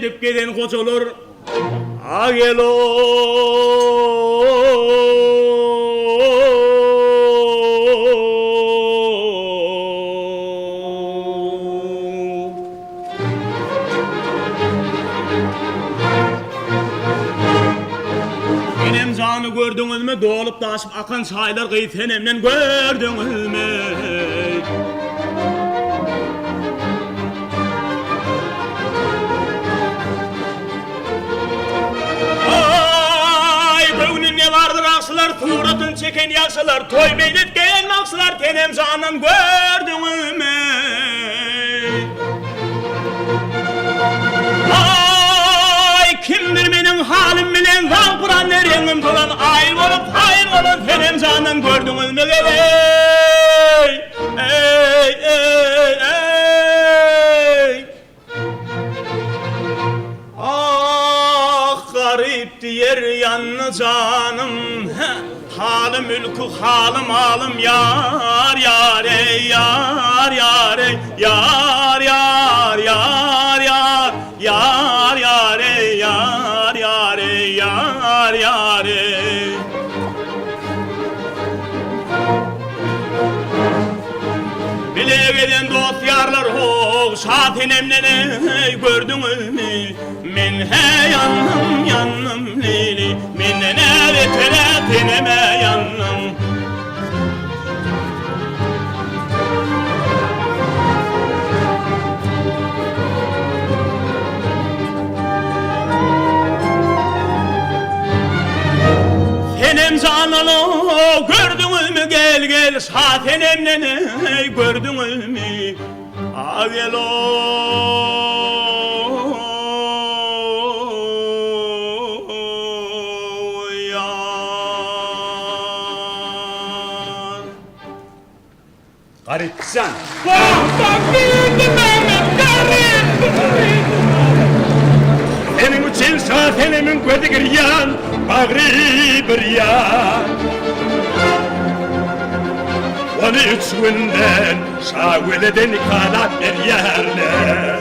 edip gelen kocalar agelo benim canı gördünüz mü? Dolup taşıp akan çaylar kıysenemden gördünüz mü? Tuğratın çeken yaşlılar, toy beyletken maksılar, tenem canım gördünüz mü? Ay kimdir benim halim bilen, vampıran nereyim dolan, ay olup, tenem canım gördünüz mü? Ey. Ah garip diyer yanlı canım, halim mülkü halim alım yar yar ey yar yar ey yar yar yar yar yar yar ey yar yar ey yar yar ey. Bile gelen dost yarlar ho şatenemden ey gördünüz mü? Men he yandım lili men ne vetere teneme yandım. Senem canalo gördünüz mü gel şatenemden ey gördünüz mü? Agelo Garipsen. Senin için şahtenemin gözü giriyan, bağrı bir yan. Onu üçünden şağıleden kanat bir yerler.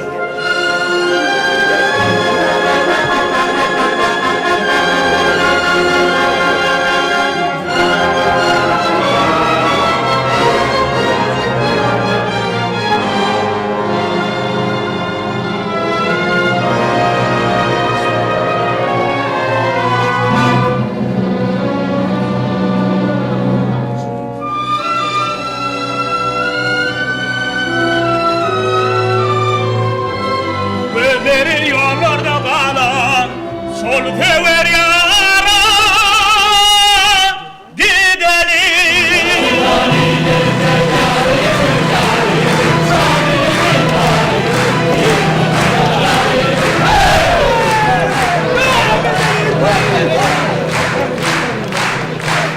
Yollarda kalan sol feveri